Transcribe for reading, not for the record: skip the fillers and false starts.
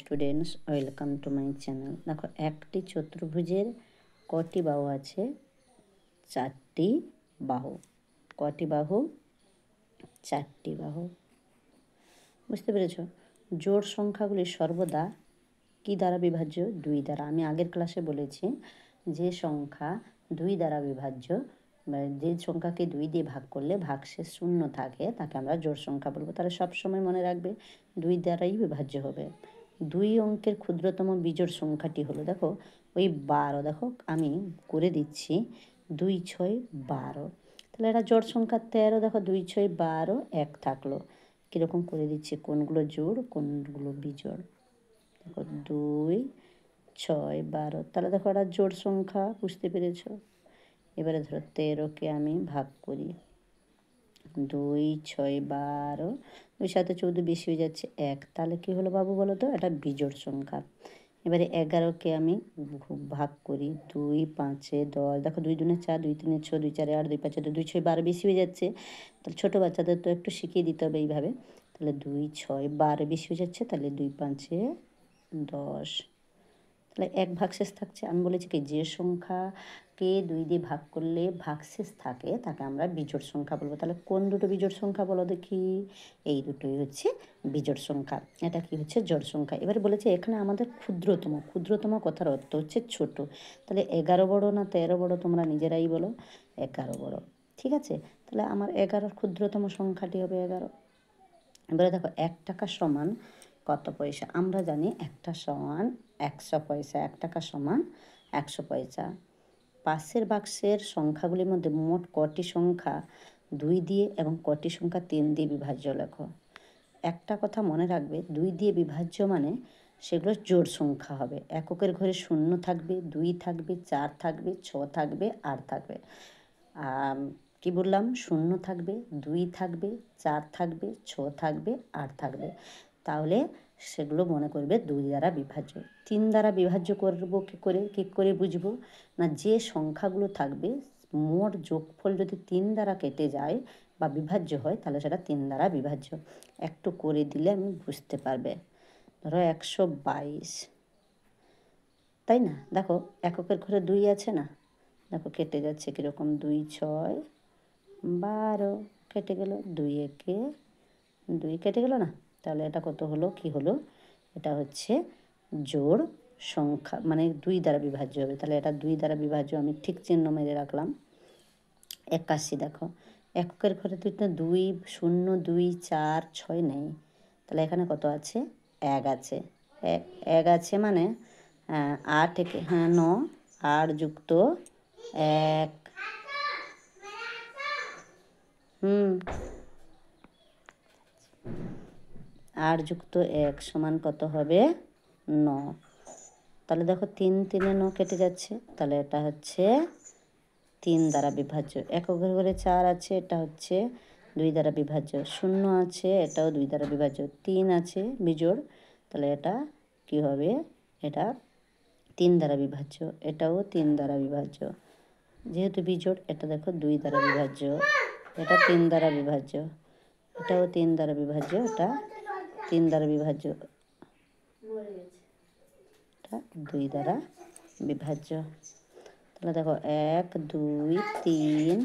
Students, welcome to my channel. দেখো একটি চতুর্ভুজের কটি বাহু আছে? 4টি বাহু। কটি বাহু? 4টি বাহু। বুঝতে পেরেছ? জোড় সংখ্যাগুলি সর্বদা কি দ্বারা বিভাজ্য? 2 দ্বারা। আমি আগের ক্লাসে বলেছি যে সংখ্যা 2 দ্বারা বিভাজ্য, যে সংখ্যাকে 2 দিয়ে ভাগ করলে ভাগশেষ 0 থাকে তাকে আমরা জোড় সংখ্যা বলবো। তাহলে সবসময় মনে রাখবে 2 দ্বারাই বিভাজ্য হবে। 2 অঙ্কের ক্ষুদ্রতম বিজোড় সংখ্যাটি হলো, দেখো ওই 12। দেখো আমি করে দিচ্ছি 2 6 12। তাহলে এটা জোড় সংখ্যা 13। দেখো 2 6 12, 1 থাকলো। কীরকম করে দিচ্ছি, কোনগুলো জোড় কোনগুলো বিজোড়। দেখো 2 6 12, তাহলে দেখো এটা জোড় সংখ্যা। বুঝতে পেরেছ? এবারে ধরো 13কে আমি ভাগ করি। 2 6 12, 2 7 14 বেশি হয়ে যাচ্ছে 1, তাহলে কী হলো বাবু বলো তো? এটা বিজোড় সংখ্যা। এবারে 11কে আমি ভাগ করি। 2 5 10, দেখো 2 2 4, 2 3 6, 2 4 8, 2 5 2 6 12 বেশি হয়ে যাচ্ছে। তাহলে ছোটো বাচ্চাদের তো একটু শিখিয়ে দিতে হবে এইভাবে। তাহলে 2 6 12 বেশি হয়ে যাচ্ছে, তাহলে 2 5 10। তাহলে 1 ভাগশেষ থাকছে। আমি বলেছি কি, যে সংখ্যাকে 2 দিয়ে ভাগ করলে ভাগশেষ থাকে তাকে আমরা বিজোড় সংখ্যা বলবো। তাহলে কোন দুটো বিজোড় সংখ্যা বলো দেখি? এই দুটোই হচ্ছে বিজোড় সংখ্যা। এটা কি হচ্ছে? জোড় সংখ্যা। এবারে বলেছে এখানে আমাদের ক্ষুদ্রতম। ক্ষুদ্রতম কথার অর্থ হচ্ছে ছোট। তাহলে 11 বড় না 13 বড়? তোমরা নিজেরাই বলো। 11 বড়। ঠিক আছে? তাহলে আমার 11 ক্ষুদ্রতম সংখ্যাটি হবে 11। এবারে দেখো 1 টাকা সমান কত পয়সা? আমরা জানি 1টা সমান 100 পয়সা। 1 টাকা সমান 100 পয়সা। পাশের বাক্সের সংখ্যাগুলির মধ্যে মোট কটি সংখ্যা 2 দিয়ে এবং কটি সংখ্যা 3 দিয়ে বিভাজ্য লেখো। একটা কথা মনে রাখবে, 2 দিয়ে বিভাজ্য মানে সেগুলো জোড় সংখ্যা হবে। এককের ঘরে 0 থাকবে, 2 থাকবে, 4 থাকবে, 6 থাকবে, 8 থাকবে। কি বললাম? 0 থাকবে, 2 থাকবে, 4 থাকবে, 6 থাকবে, 8 থাকবে। তাহলে সেগুলো মনে করবে 2 দ্বারা বিভাজ্য। 3 দ্বারা বিভাজ্য করবো কী করে বুঝবো? না, যে সংখ্যাগুলো থাকবে মোট যোগফল যদি 3 দ্বারা কেটে যায় বা বিভাজ্য হয় তাহলে সেটা 3 দ্বারা বিভাজ্য। একটু করে দিলে আমি বুঝতে পারবে। ধরো 122, তাই না? দেখো এককের ঘরে 2 আছে না? দেখো কেটে যাচ্ছে কীরকম, 2 6 12 কেটে গেল, 2 একে 2 কেটে গেল না? তাহলে এটা কত হলো? কি হলো? এটা হচ্ছে জোড় সংখ্যা, মানে 2 দ্বারা বিভাজ্য হবে। তাহলে এটা 2 দ্বারা বিভাজ্য, আমি ঠিক চিহ্ন মেরে রাখলাম। 81 দেখো এককের ঘরে 2 0 2 4 6 নেই, তাহলে এখানে কত আছে? 1 আছে। 1 আছে মানে 8 একে 9, 8 যুক্ত 1। আর যুক্ত 1 সমান কত হবে? 9। তাহলে দেখো 3 3 9 কেটে যাচ্ছে, তাহলে এটা হচ্ছে 3 দ্বারা বিভাজ্য। এককের ঘরে 4 আছে, এটা হচ্ছে 2 দ্বারা বিভাজ্য। 0 আছে, এটাও 2 দ্বারা বিভাজ্য। 3 আছে বিজোড়, তাহলে এটা কি হবে? এটা 3 দ্বারা বিভাজ্য। এটাও 3 দ্বারা বিভাজ্য। যেহেতু বিজোড়, এটা দেখো 2 দ্বারা বিভাজ্য। এটা 3 দ্বারা বিভাজ্য। এটাও 3 দ্বারা বিভাজ্য। এটা 3 দ্বারা বিভাজ্য। এটা 2 দ্বারা বিভাজ্য। তাহলে দেখো 1 2 3